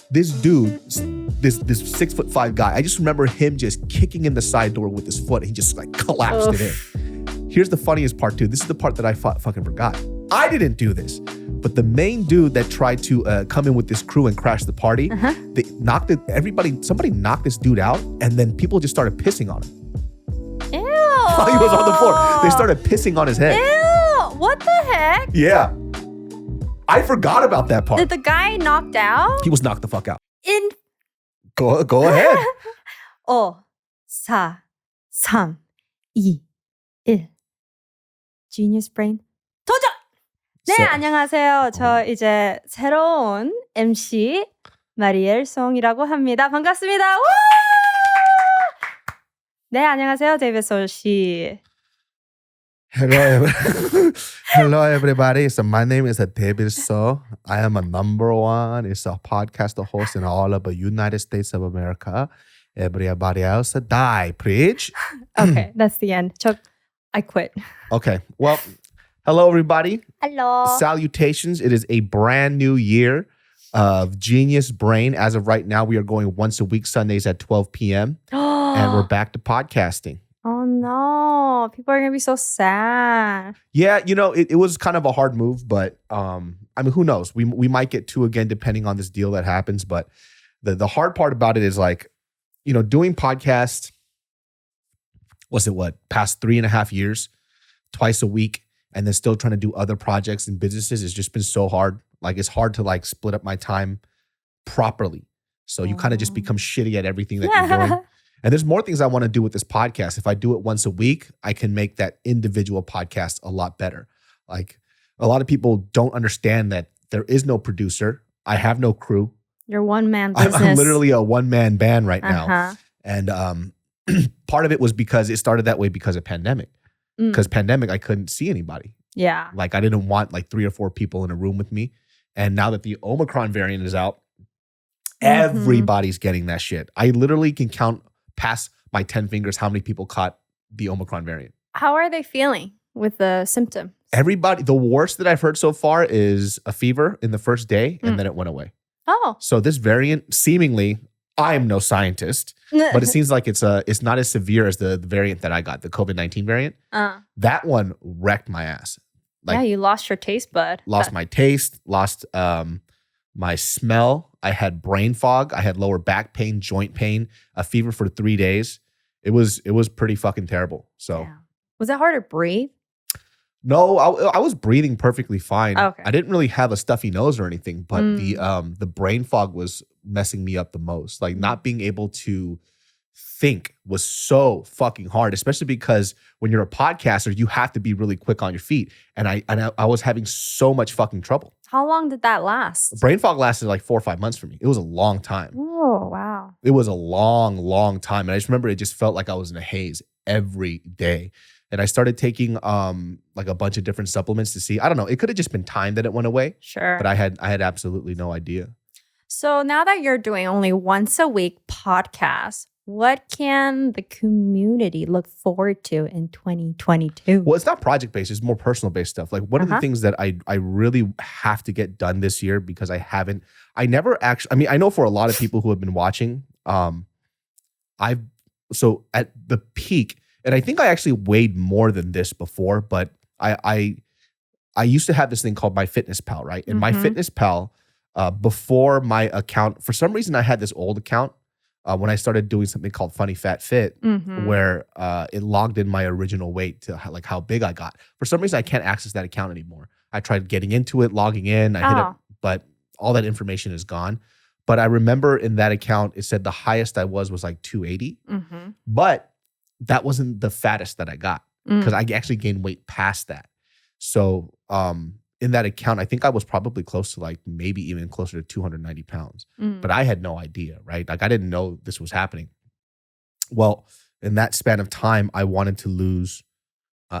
This dude, this 6'5" guy, I just remember him just kicking in the side door with his foot. He just like collapsed it in. Here's the funniest part too. This is the part that I fucking forgot. I didn't do this, but the main dude that tried to come in with this crew and crash the party, they knocked it. Somebody knocked this dude out, and then people just started pissing on him. Ew. While he was on the floor, they started pissing on his head. Ew. What the heck? Yeah. I forgot about that part. Did the guy knocked out? He was knocked the fuck out. In Go ahead. 5, 4, 3, 2, 1. Genius Brain 도전! 네, 안녕하세요. 저 이제 새로운 MC 마리엘 송이라고 합니다. 반갑습니다. 우! 네, 안녕하세요. 데이비드 씨. Hello, everybody. So my name is David So. I am a number one. It's a podcast host in all of the United States of America. Everybody else die, preach. Okay, that's the end. I quit. Okay, well, hello, everybody. Hello. Salutations. It is a brand new year of Genius Brain. As of right now, we are going once a week, Sundays at 12 p.m. And we're back to podcasting. Oh no, people are going to be so sad. Yeah, you know, it was kind of a hard move, but I mean, who knows? We might get two again depending on this deal that happens. But the hard part about it is like, you know, doing podcasts, past 3.5 years, twice a week, and then still trying to do other projects and businesses has just been so hard. Like it's hard to like split up my time properly. So you kind of just become shitty at everything that you're doing. And there's more things I want to do with this podcast. If I do it once a week, I can make that individual podcast a lot better. Like a lot of people don't understand that there is no producer. I have no crew. You're one-man business. I'm literally a one-man band right now. And part of it was because it started that way because of pandemic. Because pandemic, I couldn't see anybody. Yeah. Like I didn't want like 3 or 4 people in a room with me. And now that the Omicron variant is out, everybody's getting that shit. I literally can count past my 10 fingers how many people caught the Omicron variant. How are they feeling with the symptoms? Everybody, the worst that I've heard so far is a fever in the first day and then it went away. Oh. So this variant, seemingly, I am no scientist, but it seems like it's not as severe as the variant that I got, the COVID-19 variant. That one wrecked my ass. Like, yeah, you lost your taste bud. Lost my taste, lost my smell. I had brain fog. I had lower back pain, joint pain, a fever for 3 days. It was pretty fucking terrible. So, yeah. Was it hard to breathe? No, I was breathing perfectly fine. Okay. I didn't really have a stuffy nose or anything, but the brain fog was messing me up the most. Like not being able to think was so fucking hard, especially because when you're a podcaster, you have to be really quick on your feet. And I was having so much fucking trouble. How long did that last? Brain fog lasted like 4 or 5 months for me. It was a long time. Oh, wow. It was a long, long time. And I just remember it just felt like I was in a haze every day. And I started taking like a bunch of different supplements to see. I don't know. It could have just been time that it went away. Sure. But I had absolutely no idea. So now that you're doing only once a week podcasts, what can the community look forward to in 2022? Well, it's not project-based. It's more personal-based stuff. Like one of the things that I really have to get done this year because I never actually, I mean, I know for a lot of people who have been watching, so at the peak, and I think I actually weighed more than this before, but I used to have this thing called MyFitnessPal, right? And MyFitnessPal, before my account, for some reason I had this old account when I started doing something called Funny Fat Fit, where it logged in my original weight to like how big I got. For some reason, I can't access that account anymore. I tried getting into it, logging in, I hit it, but all that information is gone. But I remember in that account, it said the highest I was like 280, but that wasn't the fattest that I got because I actually gained weight past that. So in that account, I think I was probably close to like maybe even closer to 290 pounds. But I had no idea, right? Like I didn't know this was happening. Well, in that span of time, I wanted to lose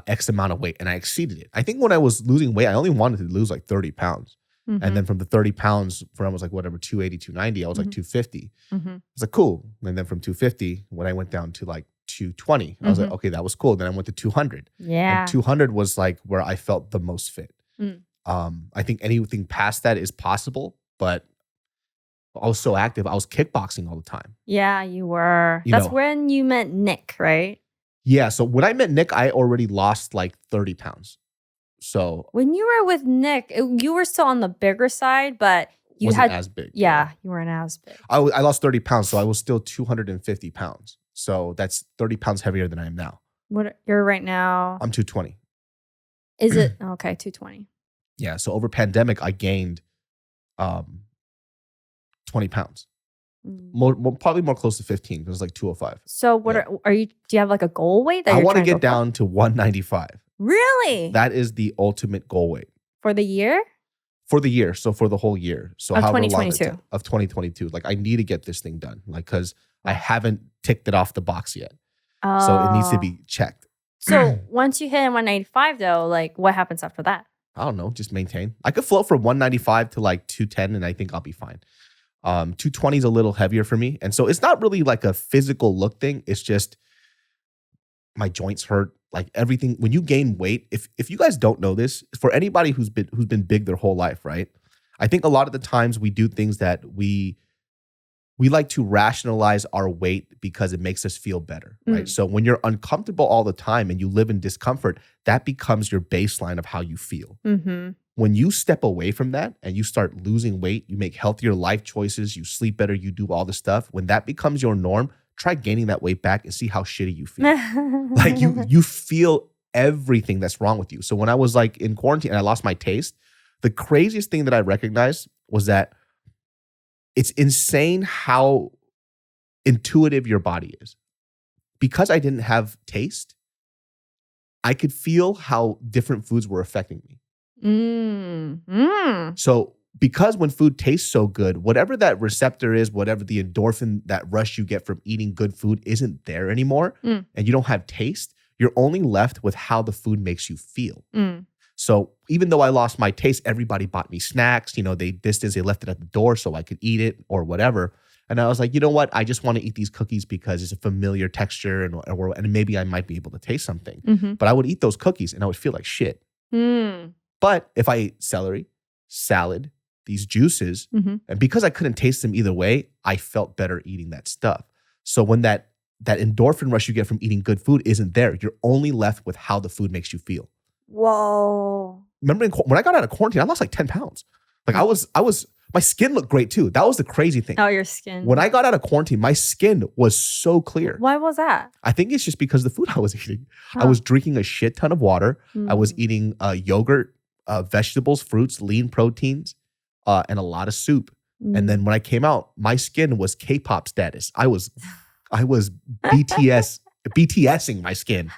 X amount of weight and I exceeded it. I think when I was losing weight, I only wanted to lose like 30 pounds. And then from the 30 pounds, from I was like whatever, 280, 290, I was like 250. I was like, cool. And then from 250, when I went down to like 220, I was like, okay, that was cool. Then I went to 200. Yeah. And 200 was like where I felt the most fit. I think anything past that is possible, but I was so active. I was kickboxing all the time. Yeah, you were. You That's know. when you met Nick, right? Yeah. So when I met Nick, I already lost like 30 pounds. So When you were with Nick, you were still on the bigger side, but you wasn't had as big. Yeah, you weren't as big. I lost 30 pounds, so I was still 250 pounds. So that's 30 pounds heavier than I am now. What you're right now? I'm 220. Is it okay? 220. Yeah. So over pandemic, I gained 20 pounds. Probably more close to 15 because it's like 205. So what are you? Do you have like a goal weight that I you're want to trying to get down to 195. Really? That is the ultimate goal weight For the year? for the year. So for the whole year. So Of however long 2022. of 2022. Like I need to get this thing done. Like because I haven't ticked it off the box yet. So it needs to be checked. So once you hit 195 though, like what happens after that? I don't know. Just maintain. I could float from 195 to like 210 and I think I'll be fine. 220 is a little heavier for me. And so it's not really like a physical look thing. It's just my joints hurt. Like everything. When you gain weight, if you guys don't know this, for anybody who's been big their whole life, right? I think a lot of the times we do things that we like to rationalize our weight because it makes us feel better, right? So when you're uncomfortable all the time and you live in discomfort, that becomes your baseline of how you feel. Mm-hmm. When you step away from that and you start losing weight, you make healthier life choices, you sleep better, you do all this stuff. When that becomes your norm, try gaining that weight back and see how shitty you feel. Like you feel everything that's wrong with you. So when I was like in quarantine and I lost my taste, the craziest thing that I recognized was that it's insane how intuitive your body is. Because I didn't have taste, I could feel how different foods were affecting me. So because when food tastes so good, whatever that receptor is, whatever the endorphin, that rush you get from eating good food isn't there anymore, and you don't have taste, you're only left with how the food makes you feel. So even though I lost my taste, everybody bought me snacks. You know, they left it at the door so I could eat it or whatever. And I was like, you know what? I just want to eat these cookies because it's a familiar texture and maybe I might be able to taste something. But I would eat those cookies and I would feel like shit. But if I ate celery, salad, these juices, and because I couldn't taste them either way, I felt better eating that stuff. So when that endorphin rush you get from eating good food isn't there, you're only left with how the food makes you feel. Whoa. Remember when I got out of quarantine, I lost like 10 pounds. Like my skin looked great too. That was the crazy thing. Oh, your skin. When I got out of quarantine, my skin was so clear. Why was that? I think it's just because of the food I was eating. I was drinking a shit ton of water. I was eating yogurt, vegetables, fruits, lean proteins, and a lot of soup. And then when I came out, my skin was K-pop status. I was BTSing my skin.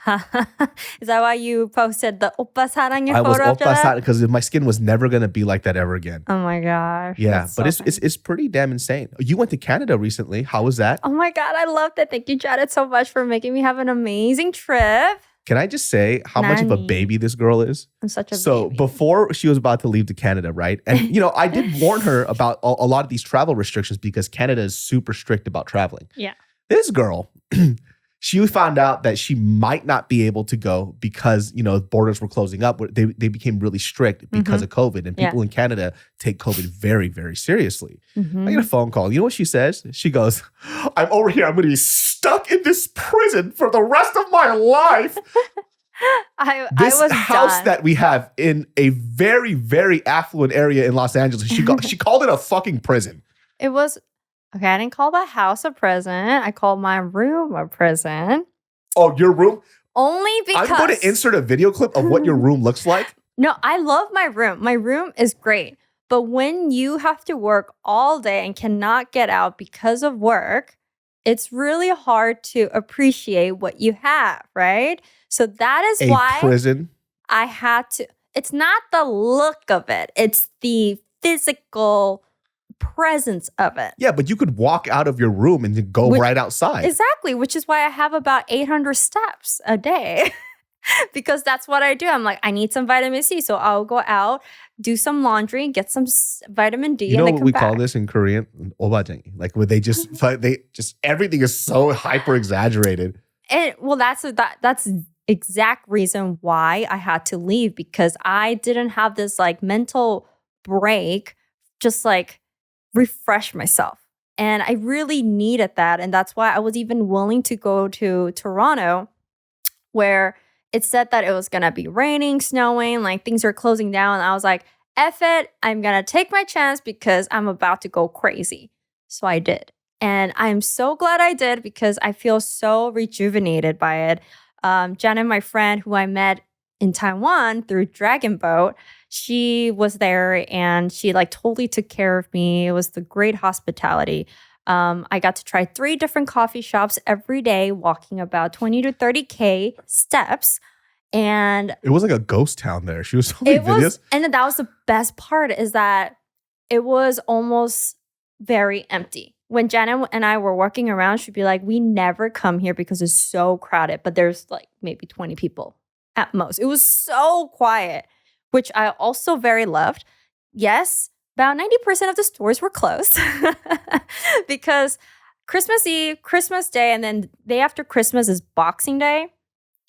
Is that why you posted the Oppa Sarangin I was photo after that? because my skin was never gonna be like that ever again. Oh my gosh. Yeah, but so it's pretty damn insane. You went to Canada recently. How was that? Oh my God, I loved it. Thank you, Jared, so much for making me have an amazing trip. Can I just say how much of a baby this girl is? I'm such a So baby. before she was about to leave to Canada, right? And you know, I did warn her about a lot of these travel restrictions because Canada is super strict about traveling. Yeah. This girl, she found out that she might not be able to go because, you know, borders were closing up. They became really strict because of COVID. And people in Canada take COVID very, very seriously. I get a phone call. You know what she says? She goes, I'm over here. I'm going to be stuck in this prison for the rest of my life. I This was house done. that we have in a very, very affluent area in Los Angeles, she called it a fucking prison. It was, okay, I didn't call the house a prison. I called my room a prison. Oh, your room? Only because. I'm going to insert a video clip of what your room looks like. No, I love my room. My room is great. But when you have to work all day and cannot get out because of work, it's really hard to appreciate what you have, right? So that is why Prison. I had to. It's not the look of it. It's the physical presence of it. Yeah, but you could walk out of your room and then go right outside. Exactly, which is why I have about 800 steps a day. Because that's what I do. I'm like, I need some vitamin C. So I'll go out, do some laundry, get some vitamin D, You know and then what come we back. call this in Korean? Obajangi. Like where they just everything is so hyper exaggerated. And well, that's exact reason why I had to leave, because I didn't have this like mental break, just like refresh myself. And I really needed that. And that's why I was even willing to go to Toronto, where it said that it was going to be raining, snowing, like things are closing down. And I was like, F it, I'm going to take my chance because I'm about to go crazy. So I did. And I'm so glad I did because I feel so rejuvenated by it. Jenna, my friend who I met in Taiwan through Dragon Boat, she was there and she like totally took care of me. It was the great hospitality. I got to try 3 different coffee shops every day, walking about 20 to 30K steps. And it was like a ghost town there. She was so many videos. And that was the best part is that it was almost very empty. When Jenna and I were walking around, she'd be like, we never come here because it's so crowded, but there's like maybe 20 people at most. It was so quiet, which I also very loved. Yes, about 90% of the stores were closed because Christmas Eve, Christmas Day, and then day after Christmas is Boxing Day.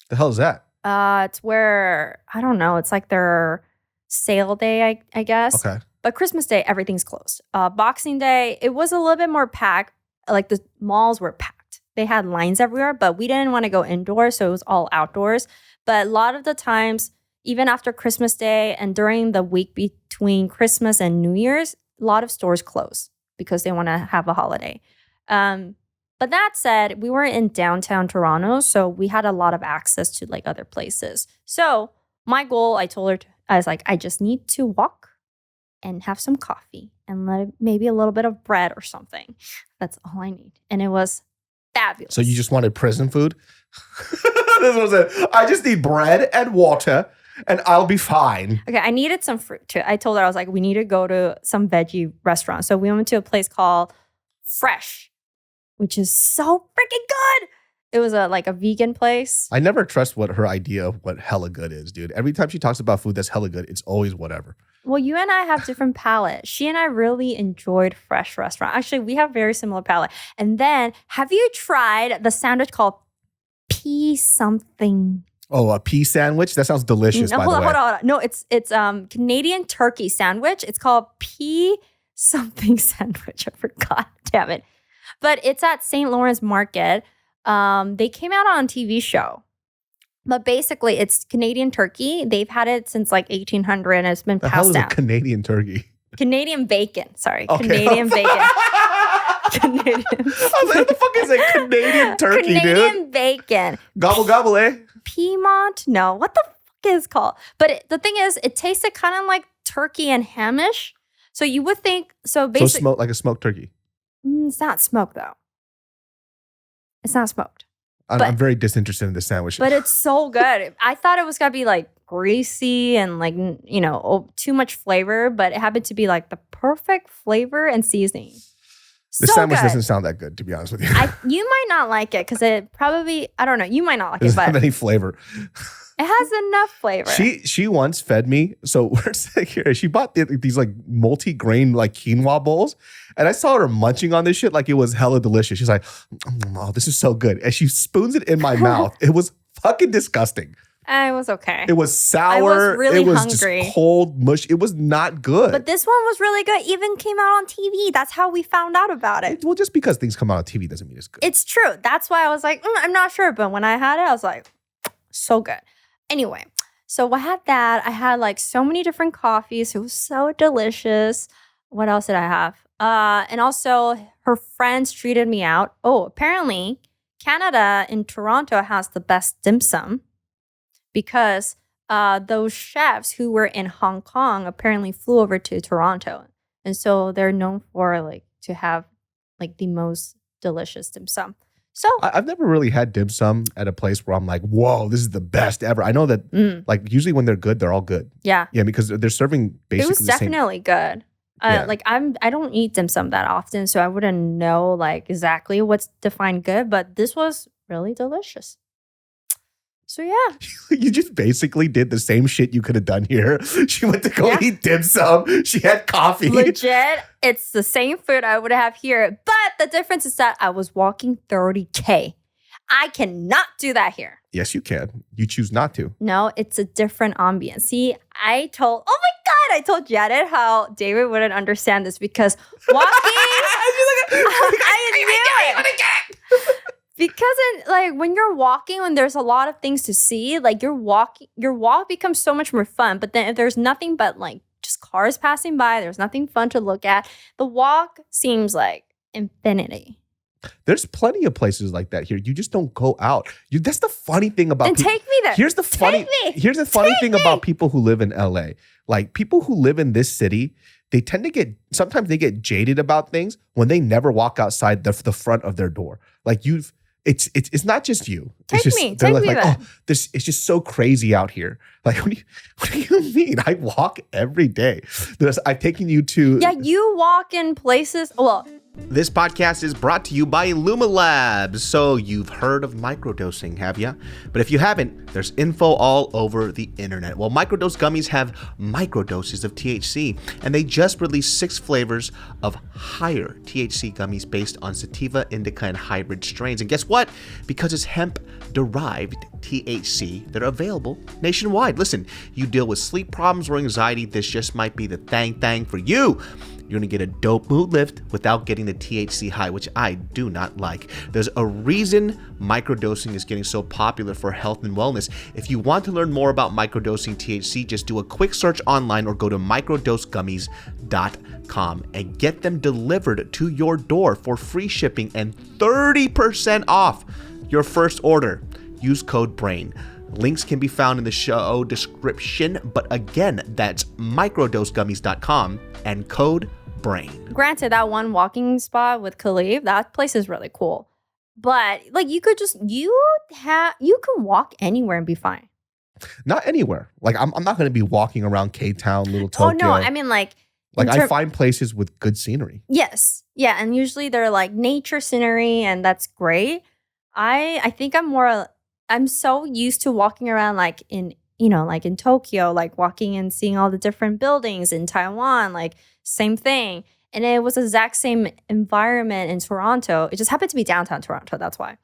The hell is that? It's where, I don't know, it's like their sale day, I guess. Okay. But Christmas Day, everything's closed. Boxing Day, it was a little bit more packed. Like the malls were packed. They had lines everywhere, but we didn't want to go indoors, so it was all outdoors. But a lot of the times, even after Christmas Day and during the week between Christmas and New Year's, a lot of stores close because they want to have a holiday. But that said, we were in downtown Toronto, so we had a lot of access to like other places. So my goal, I told her, I was like, I just need to walk and have some coffee and maybe a little bit of bread or something. That's all I need. And it was fabulous. So you just wanted prison food? This was it. I just need bread and water and I'll be fine. Okay, I needed some fruit too. I told her, I was like, we need to go to some veggie restaurant. So we went to a place called Fresh, which is so freaking good. It was like a vegan place. I never trust what her idea of what hella good is, dude. Every time she talks about food that's hella good, it's always whatever. Well, you and I have different palates. She and I really enjoyed Fresh restaurant. Actually, we have very similar palate. And then, have you tried the sandwich called pea something? Oh, a pea sandwich? That sounds delicious, by the way. Hold on. No, it's Canadian turkey sandwich. It's called pea something sandwich. I forgot. Damn it. But it's at St. Lawrence Market. They came out on a TV show. But basically, it's Canadian turkey. They've had it since like 1800 and it's been passed down. The hell is a Canadian turkey? Canadian bacon. Sorry. Okay. Canadian bacon. Canadian. I was like, what the fuck is a Canadian turkey, Canadian bacon. Gobble, gobble, eh? Piedmont? No. What the fuck is it called? But the thing is, it tasted kind of like turkey and hamish. So you would think, so basically. So like a smoked turkey. It's not smoked though. It's not smoked. I'm very disinterested in this sandwich. But it's so good. I thought it was going to be like greasy and like, you know, too much flavor, but it happened to be like the perfect flavor and seasoning. This sandwich doesn't sound that good, to be honest with you. You might not like it because it probably, I don't know, you might not like it. Doesn't have any flavor. It has enough flavor. She once fed me. So we're sitting here. She bought these like multi-grain like quinoa bowls. And I saw her munching on this shit like it was hella delicious. She's like, oh, this is so good. And she spoons it in my mouth. It was fucking disgusting. It was okay. It was sour. I was really it was hungry. Just cold mush. It was not good. But this one was really good. Even came out on TV. That's how we found out about it. Well, just because things come out on TV doesn't mean it's good. It's true. That's why I was like, I'm not sure. But when I had it, I was like, so good. Anyway, so I had that. I had like so many different coffees. It was so delicious. What else did I have? And also her friends treated me out. Oh, apparently Canada in Toronto has the best dim sum because those chefs who were in Hong Kong apparently flew over to Toronto. And so they're known for like to have like the most delicious dim sum. So I've never really had dim sum at a place where I'm like, whoa, this is the best ever. I know that like usually when they're good, they're all good. Yeah. Yeah, because they're serving basically it was definitely good. Yeah. Like I don't eat dim sum that often, so I wouldn't know like exactly what's defined good, but this was really delicious. So yeah. You just basically did the same shit you could have done here. She went to go eat dim sum. She had coffee. Legit, it's the same food I would have here, but the difference is that I was walking 30K. I cannot do that here. Yes, you can. You choose not to. No, it's a different ambience. See, oh my God, I told Janet how David wouldn't understand this because walking. I knew it. Because when you're walking, when there's a lot of things to see, like your walk becomes so much more fun. But then if there's nothing but like just cars passing by, there's nothing fun to look at. The walk seems like infinity. There's plenty of places like that here. You just don't go out. That's the funny thing about people. Take me there. Here's the funny thing about people who live in LA. Like people who live in this city, they tend to sometimes they get jaded about things when they never walk outside the front of their door. Like it's not just you. Take me there. It's just so crazy out here. Like, what do you mean? I walk every day. I've taken you to. Yeah, you walk in places. Well, this podcast is brought to you by Luma Labs. So you've heard of microdosing, have you? But if you haven't, there's info all over the internet. Well, microdose gummies have microdoses of THC, and they just released 6 flavors of higher THC gummies based on sativa, indica, and hybrid strains. And guess what? Because it's hemp-derived THC, they're available nationwide. Listen, you deal with sleep problems or anxiety, this just might be the thing for you. You're going to get a dope mood lift without getting the THC high, which I do not like. There's a reason microdosing is getting so popular for health and wellness. If you want to learn more about microdosing THC, just do a quick search online or go to microdosegummies.com and get them delivered to your door for free shipping and 30% off your first order. Use code BRAIN. Links can be found in the show description, but again, that's microdosegummies.com and code BRAIN. Granted, that one walking spot with Khalif, that place is really cool. But like you can walk anywhere and be fine. Not anywhere. Like I'm not going to be walking around K-Town, Little Tokyo. Oh no, I mean I find places with good scenery. Yes. Yeah, and usually they're like nature scenery and that's great. I think I'm so used to walking around like in Tokyo, like walking and seeing all the different buildings in Taiwan, like same thing. And it was the exact same environment in Toronto. It just happened to be downtown Toronto, that's why.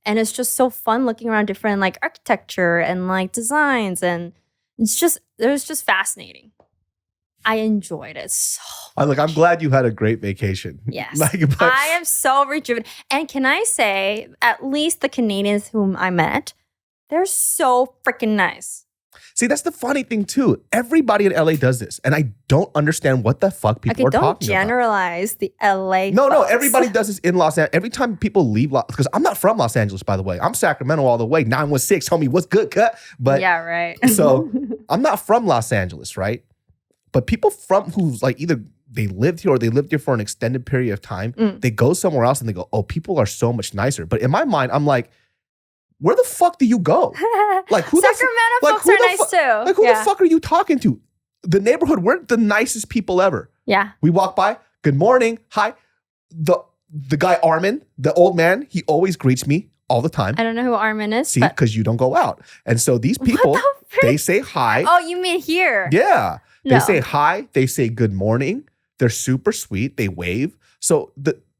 And it's just so fun looking around different like architecture and like designs. And it was just fascinating. I enjoyed it so much. I'm glad you had a great vacation. Yes. I am so rejuvenated. And can I say, at least the Canadians whom I met, they're so freaking nice. See, that's the funny thing too. Everybody in LA does this. And I don't understand what the fuck people are talking about. Don't generalize the LA No, folks. everybody does this in Los Angeles. Every time people leave, because I'm not from Los Angeles, by the way. I'm Sacramento all the way. 916, homie, what's good, cut? But yeah, right. So I'm not from Los Angeles, right? But people who's like either they lived here or they lived here for an extended period of time, they go somewhere else and they go, oh, people are so much nicer. But in my mind, I'm like, where the fuck do you go? Like Sacramento folks are nice too. Like who the fuck are you talking to? The neighborhood, we're the nicest people ever. Yeah. We walk by, good morning, hi. The guy Armin, the old man, he always greets me all the time. I don't know who Armin is. See, because you don't go out. And so these people, they say hi. Oh, you mean here? Yeah. They say hi. They say good morning. They're super sweet. They wave. So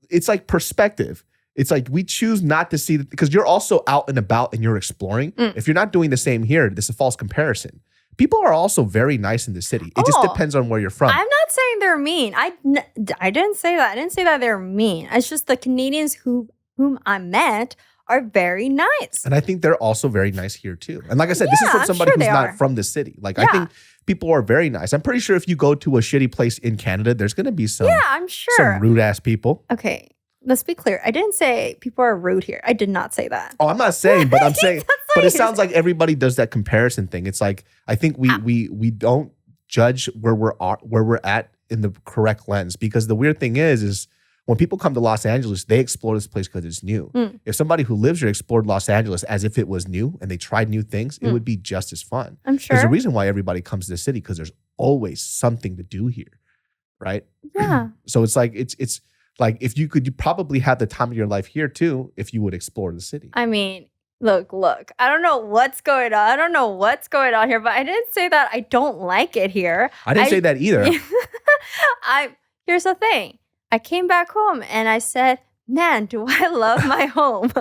it's like perspective. It's like we choose not to see, because you're also out and about and you're exploring. If you're not doing the same here, this is a false comparison. People are also very nice in the city. It just depends on where you're from. I'm not saying they're mean. I didn't say that. I didn't say that they're mean. It's just the Canadians whom I met are very nice. And I think they're also very nice here too. And like I said, this is from somebody who's not from the city. Like I think people are very nice. I'm pretty sure if you go to a shitty place in Canada, there's going to be some rude ass people. Okay. Let's be clear. I didn't say people are rude here. I did not say that. Oh, I'm not saying, but I'm saying, but it sounds like everybody does that comparison thing. It's like, I think we don't judge where we're at in the correct lens, because the weird thing is when people come to Los Angeles, they explore this place because it's new. If somebody who lives here explored Los Angeles as if it was new and they tried new things, it would be just as fun. I'm sure. There's a reason why everybody comes to the city, because there's always something to do here, right? Yeah. So it's like, it's like if you probably have the time of your life here too, if you would explore the city. I mean, look, I don't know what's going on. I don't know what's going on here, but I didn't say that I don't like it here. I didn't say that either. Here's the thing. I came back home and I said, man, do I love my home.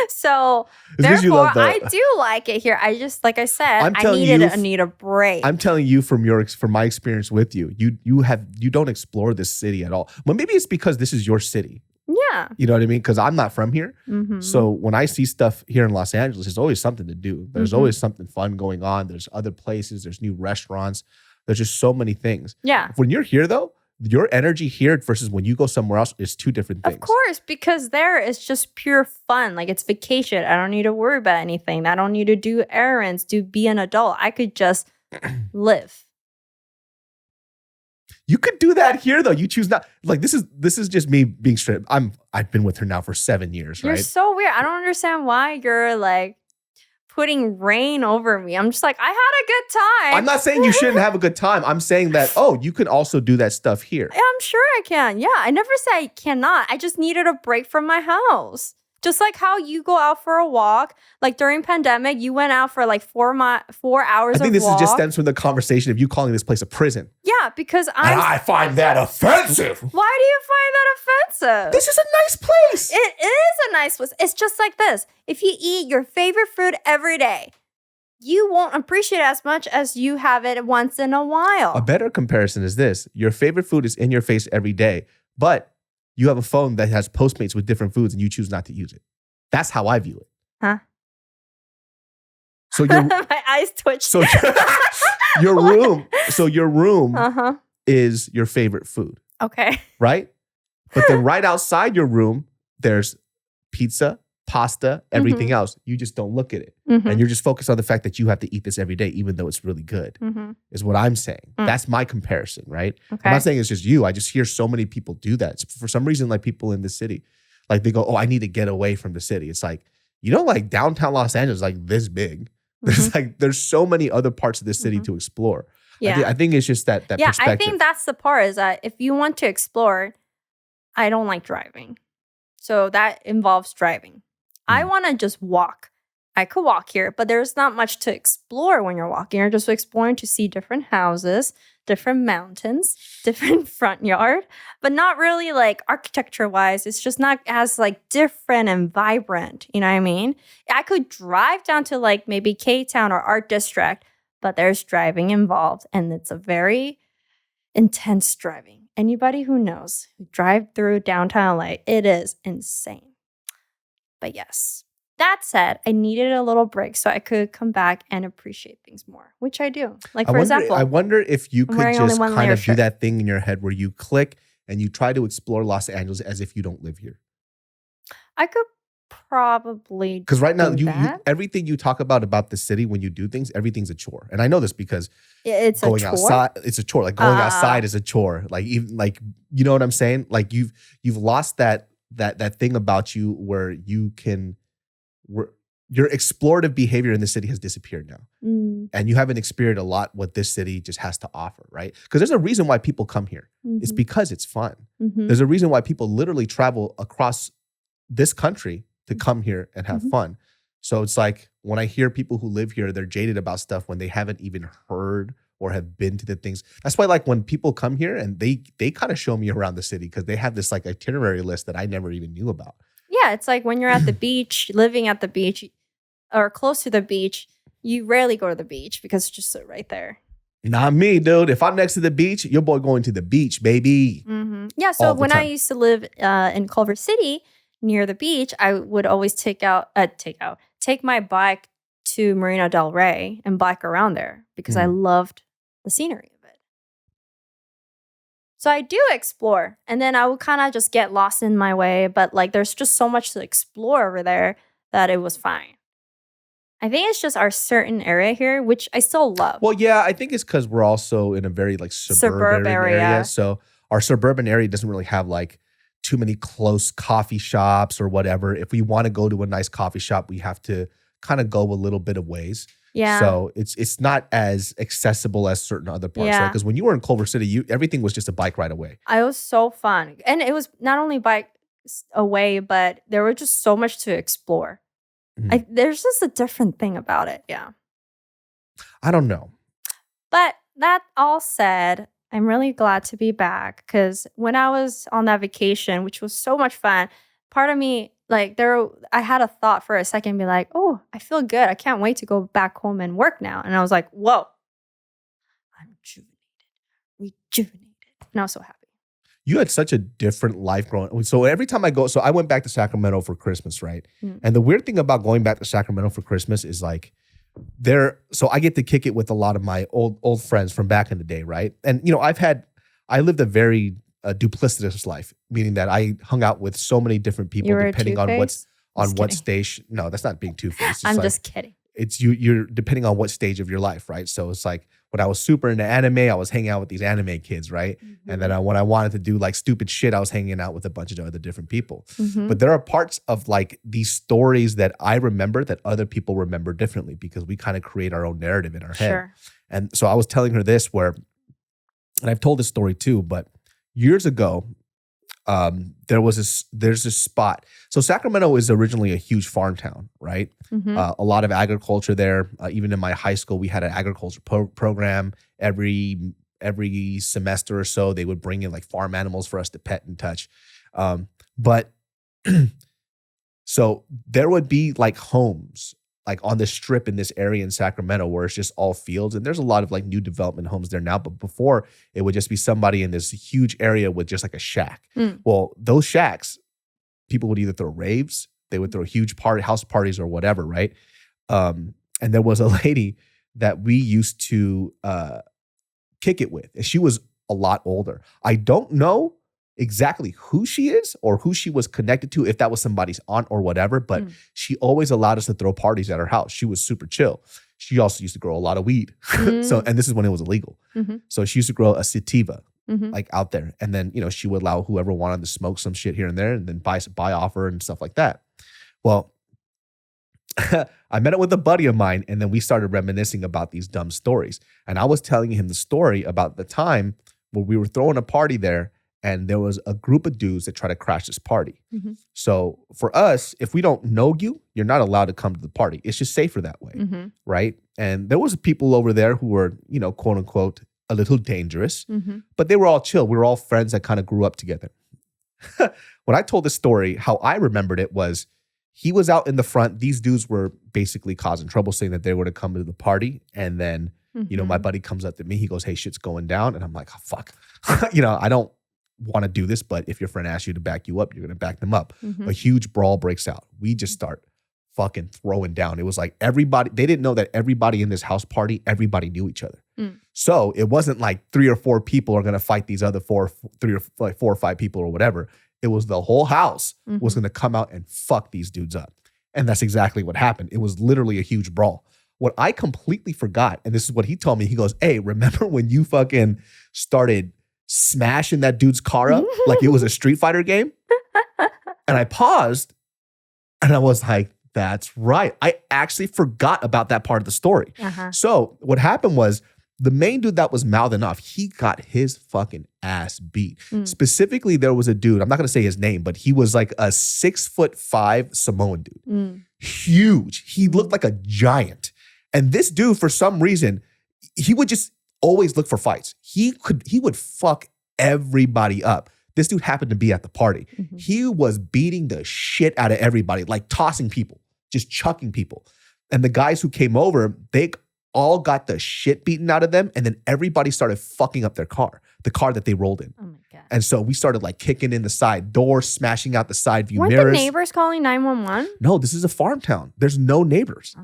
So It's 'cause you therefore, love the- I do like it here. I just, like I said, I'm I telling need a break. I'm telling you from my experience with you, you don't explore this city at all. Well, maybe it's because this is your city. Yeah. You know what I mean? Because I'm not from here. Mhm. So when I see stuff here in Los Angeles, there's always something to do. There's Mhm. always something fun going on. There's other places. There's new restaurants. There's just so many things. Yeah. When you're here, though, your energy here versus when you go somewhere else is two different things. Of course, because there is just pure fun. Like, it's vacation. I don't need to worry about anything. I don't need to do errands, be an adult. I could just live. You could do that here, though. You choose not. Like, this is just me being straight. I've been with her now for 7 years, You're right? so weird. I don't understand why you're like putting rain over me. I'm just like, I had a good time. I'm not saying you shouldn't have a good time. I'm saying that, you can also do that stuff here. Yeah, I'm sure I can. Yeah, I never say I cannot. I just needed a break from my house. Just like how you go out for a walk. Like during pandemic, you went out for like 4 hours I think of this walk. just stems from the conversation of you calling this place a prison. Yeah, because And I find that offensive. Why do you find that offensive? This is a nice place. It is a nice place. It's just like this. If you eat your favorite food every day, you won't appreciate it as much as you have it once in a while. A better comparison is this. Your favorite food is in your face every day, but you have a phone that has Postmates with different foods and you choose not to use it. That's how I view it. Huh? So your My eyes twitched. so your room Uh-huh. is your favorite food, Okay. right? But then right outside your room, there's pizza, pasta, everything else. You just don't look at it. Mhm. And you're just focused on the fact that you have to eat this every day, even though it's really good, Mhm. is what I'm saying. Mm. That's my comparison, right? Okay. I'm not saying it's just you. I just hear so many people do that. For some reason, like people in the city, like they go, I need to get away from the city. It's like, like downtown Los Angeles is like this big. There's so many other parts of the city to explore. Yeah. I think it's just that Yeah, perspective. I think that's the part is that if you want to explore, I don't like driving. So that involves driving. I want to just walk. I could walk here, but there's not much to explore when you're walking. You're just exploring to see different houses, different mountains, different front yard, but not really like architecture-wise. It's just not as like different and vibrant. You know what I mean? I could drive down to like maybe K-Town or Art District, but there's driving involved, and it's a very intense driving. Anybody who knows, who drive through downtown LA, it is insane. But yes, that said, I needed a little break so I could come back and appreciate things more, which I do. Like, for example, I wonder if you I'm could wearing only just one kind layer of do shirt. that thing in your head where you click and you try to explore Los Angeles as if you don't live here. I could probably Because right now, do you that. everything you talk about the city when you do things, everything's a chore. And I know this because It's a going chore. outside, it's a chore. Like going outside is a chore. Like even like you know what I'm saying? Like you've lost that thing about you where you can your explorative behavior in the city has disappeared now. Mm. And you haven't experienced a lot what this city just has to offer, right? Because there's a reason why people come here. It's because it's fun. There's a reason why people literally travel across this country to come here and have fun. So it's like when I hear people who live here, they're jaded about stuff when they haven't even heard or have been to the things. That's why like when people come here and they kind of show me around the city because they have this like itinerary list that I never even knew about. Yeah, it's like when you're at the beach, living at the beach or close to the beach, you rarely go to the beach because it's just right there. Not me, dude. If I'm next to the beach, your boy going to the beach, baby. Yeah, so All the when I time. used to live in Culver City near the beach, I would always take my bike to Marina Del Rey and bike around there because I loved the scenery of it. So I do explore, and then I would kind of just get lost in my way, but like there's just so much to explore over there that it was fine. I think it's just our certain area here, which I still love. Well, yeah, I think it's because we're also in a very like suburban area. So our suburban area doesn't really have like too many close coffee shops or whatever. If we want to go to a nice coffee shop, we have to kind of go a little bit of ways. Yeah. So it's not as accessible as certain other parts. Yeah. Because when you were in Culver City, everything was just a bike ride away. It was so fun. And it was not only bikes away, but there was just so much to explore. There's just a different thing about it. Yeah. I don't know. But that all said, I'm really glad to be back because when I was on that vacation, which was so much fun, part of me, like I had a thought for a second, be like, oh, I feel good. I can't wait to go back home and work now. And I was like, whoa, I'm rejuvenated. And I was so happy. You had such a different life growing. So every time I go, so I went back to Sacramento for Christmas, right? And the weird thing about going back to Sacramento for Christmas is like so I get to kick it with a lot of my old friends from back in the day, right? And I lived a very duplicitous life, meaning that I hung out with so many different people depending on what stage. No, that's not being two-faced. I'm just kidding. It's you're depending on what stage of your life, right? So it's like when I was super into anime, I was hanging out with these anime kids, right? And then when I wanted to do like stupid shit, I was hanging out with a bunch of other different people. But there are parts of like these stories that I remember that other people remember differently because we kind of create our own narrative in our head. Sure. And so I was telling her this and I've told this story too, but years ago, there's this spot. So Sacramento is originally a huge farm town, right? A lot of agriculture there. Even in my high school, we had an agriculture program. Every semester or so, they would bring in like farm animals for us to pet and touch. But so there would be like homes like on this strip in this area in Sacramento where it's just all fields. And there's a lot of like new development homes there now. But before, it would just be somebody in this huge area with just like a shack. Well, those shacks, people would either throw raves, they would throw huge house parties or whatever, right? And there was a lady that we used to kick it with. And she was a lot older. I don't know exactly who she is or who she was connected to, if that was somebody's aunt or whatever, but she always allowed us to throw parties at her house. She was super chill. She also used to grow a lot of weed. And this is when it was illegal. So she used to grow a sativa like out there. And then, she would allow whoever wanted to smoke some shit here and there and then buy off her and stuff like that. Well, I met up with a buddy of mine and then we started reminiscing about these dumb stories. And I was telling him the story about the time where we were throwing a party there and there was a group of dudes that tried to crash this party. So for us, if we don't know you, you're not allowed to come to the party. It's just safer that way, right? And there was people over there who were, quote unquote, a little dangerous, but they were all chill. We were all friends that kind of grew up together. When I told this story, how I remembered it was he was out in the front. These dudes were basically causing trouble, saying that they were to come to the party. And then, my buddy comes up to me. He goes, "Hey, shit's going down." And I'm like, "Oh, fuck." I don't want to do this, but if your friend asks you to back you up, you're going to back them up. A huge brawl breaks out. We just start fucking throwing down. It was like everybody, they didn't know that everybody in this house party, everybody knew each other. So it wasn't like 3 or 4 people are going to fight these other 4 or 5 people or whatever. It was the whole house was going to come out and fuck these dudes up. And that's exactly what happened. It was literally a huge brawl. What I completely forgot, and this is what he told me, he goes, "Hey, remember when you fucking started smashing that dude's car up like it was a Street Fighter game?" And I paused and I was like, that's right. I actually forgot about that part of the story. So what happened was the main dude that was mouthing off, he got his fucking ass beat. Specifically, there was a dude, I'm not going to say his name, but he was like a 6'5" Samoan dude. Huge. He looked like a giant. And this dude, for some reason, he would just always look for fights. He would fuck everybody up. This dude happened to be at the party. He was beating the shit out of everybody, like tossing people, just chucking people. And the guys who came over, they all got the shit beaten out of them. And then everybody started fucking up their car, the car that they rolled in. Oh my God. And so we started like kicking in the side door, smashing out the side view mirrors. Weren't the neighbors calling 911? No, this is a farm town. There's no neighbors.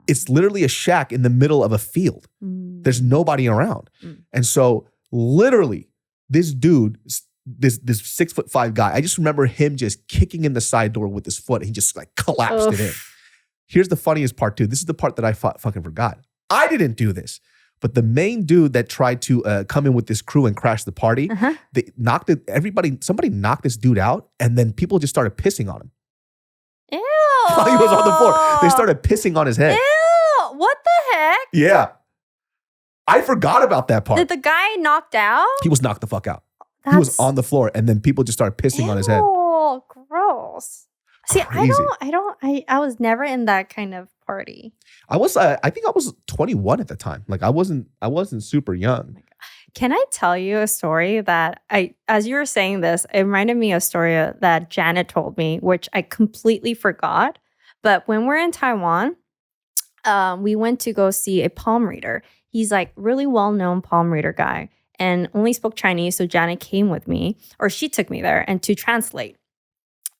It's literally a shack in the middle of a field. There's nobody around. And so literally this dude, this 6'5" guy, I just remember him just kicking in the side door with his foot and he just like collapsed it in. Here's the funniest part too. This is the part that I fucking forgot. I didn't do this, but the main dude that tried to come in with this crew and crash the party, they knocked it. Somebody knocked this dude out and then people just started pissing on him. Ew. While he was on the floor. They started pissing on his head. Ew. What the heck? Yeah. I forgot about that part. Did the guy knocked out? He was knocked the fuck out. He was on the floor and then people just started pissing on his head. Oh, gross. See, Crazy. I was never in that kind of party. I think I was 21 at the time. Like I wasn't super young. Can I tell you a story that as you were saying this, it reminded me of a story that Janet told me, which I completely forgot. But when we're in Taiwan, we went to go see a palm reader. He's like really well-known palm reader guy and only spoke Chinese. So Janet came with me, or she took me there and to translate.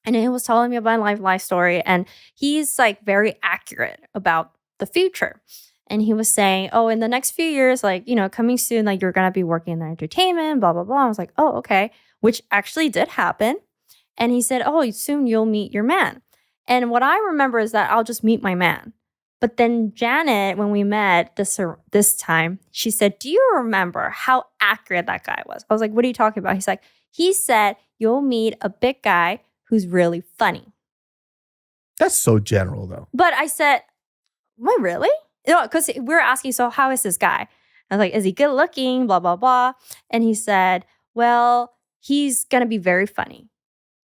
And he was telling me about my life story. And he's like very accurate about the future. And he was saying, oh, in the next few years, like, coming soon, like you're going to be working in entertainment, blah, blah, blah. I was like, oh, okay. Which actually did happen. And he said, oh, soon you'll meet your man. And what I remember is that I'll just meet my man. But then Janet, when we met this time, she said, do you remember how accurate that guy was? I was like, what are you talking about? He's like, he said, you'll meet a big guy who's really funny. That's so general, though. But I said, what, really? Because we were asking, so how is this guy? I was like, is he good looking? Blah, blah, blah. And he said, well, he's going to be very funny.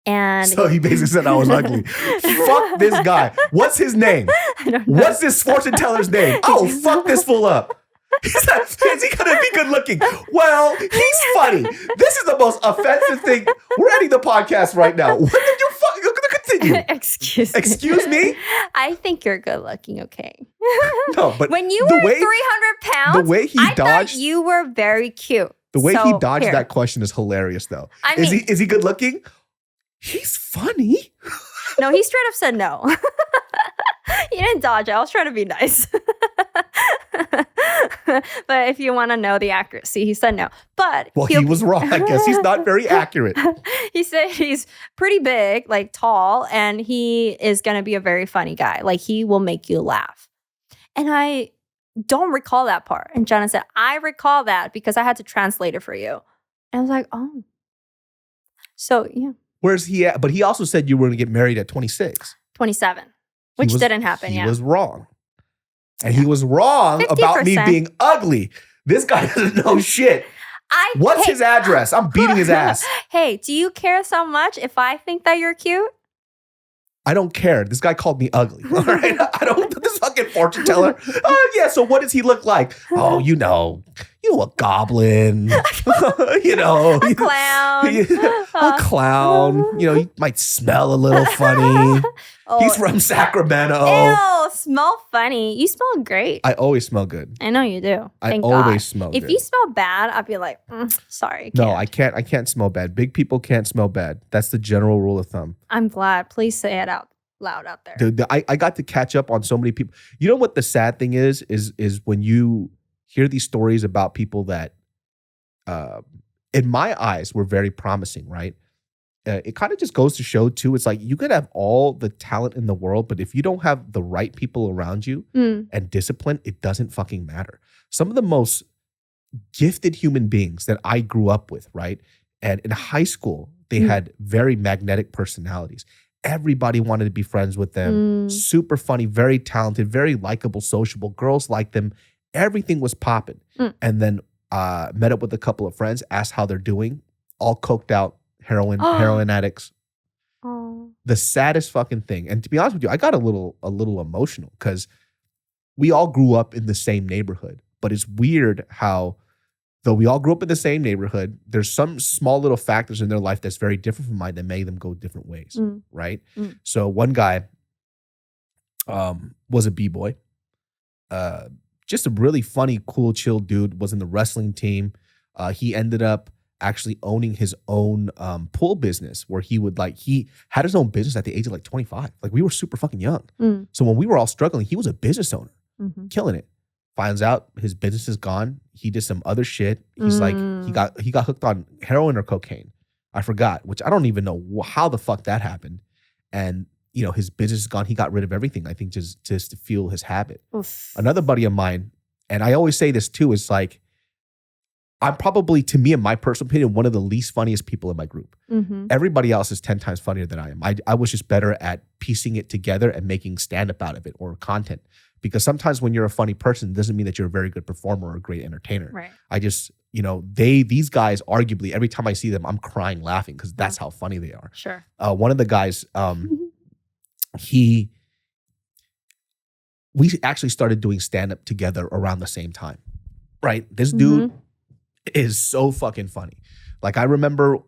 And so he basically said I was ugly. Fuck this guy. What's his name? I don't know. What's this fortune teller's name? Oh, fuck this fool up. Is he going to be good looking? Well, he's funny. This is the most offensive thing. We're ending the podcast right now. What did you fuck? You're going to continue. Excuse me? I think you're good looking, okay? No, but when you were 300 pounds, the way he I dodged, thought you were very cute. The way he dodged that question is hilarious, though. Is he good looking? He's funny. No, he straight up said no. He didn't dodge it. I was trying to be nice. But if you want to know the accuracy, he said no. But he was wrong. I guess he's not very accurate. He said he's pretty big, like tall, and he is going to be a very funny guy. Like he will make you laugh. And I don't recall that part. And Jenna said, I recall that because I had to translate it for you. And I was like, oh. So, yeah. Where's he at? But he also said you were going to get married at 26. 27, which didn't happen, He was wrong. And he was wrong 50%. About me being ugly. This guy doesn't know shit. What's his address? I'm beating his ass. Hey, do you care so much if I think that you're cute? I don't care. This guy called me ugly. All right. I don't, this fucking fortune teller. Oh, yeah. So what does he look like? Oh, a goblin, a clown, a clown. He might smell a little funny. He's from Sacramento. Ew, smell funny. You smell great. I always smell good. I know you do. I always smell good. If you smell bad, I'd be like, sorry. No, I can't. I can't smell bad. Big people can't smell bad. That's the general rule of thumb. I'm glad. Please say it out loud out there. Dude, I got to catch up on so many people. You know what the sad thing is when you hear these stories about people that, in my eyes, were very promising, right? It kind of just goes to show, too, it's like you could have all the talent in the world, but if you don't have the right people around you and discipline, it doesn't fucking matter. Some of the most gifted human beings that I grew up with, right? And in high school, they had very magnetic personalities. Everybody wanted to be friends with them. Super funny, very talented, very likable, sociable. Girls liked them. Everything was popping. And then met up with a couple of friends, asked how they're doing, all coked out, heroin addicts. The saddest fucking thing. And to be honest with you, I got a little emotional because we all grew up in the same neighborhood. But it's weird how, though we all grew up in the same neighborhood, there's some small little factors in their life that's very different from mine that made them go different ways, right? So one guy was a B-boy. Just a really funny, cool, chill dude, was in the wrestling team. He ended up actually owning his own pool business where he had his own business at the age of 25. Like we were super fucking young. So when we were all struggling, he was a business owner, killing it. Finds out his business is gone. He did some other shit. He's like, he got hooked on heroin or cocaine. I forgot, which I don't even know how the fuck that happened. And his business is gone. He got rid of everything, I think, just to fuel his habit. Oof. Another buddy of mine, and I always say this too, is like, I'm probably, to me, in my personal opinion, one of the least funniest people in my group. Everybody else is 10 times funnier than I am. I was just better at piecing it together and making stand-up out of it or content. Because sometimes when you're a funny person, it doesn't mean that you're a very good performer or a great entertainer. Right. I just, these guys, arguably, every time I see them, I'm crying laughing because that's how funny they are. Sure. One of the guys, we actually started doing stand-up together around the same time, right? This dude is so fucking funny. Like I remember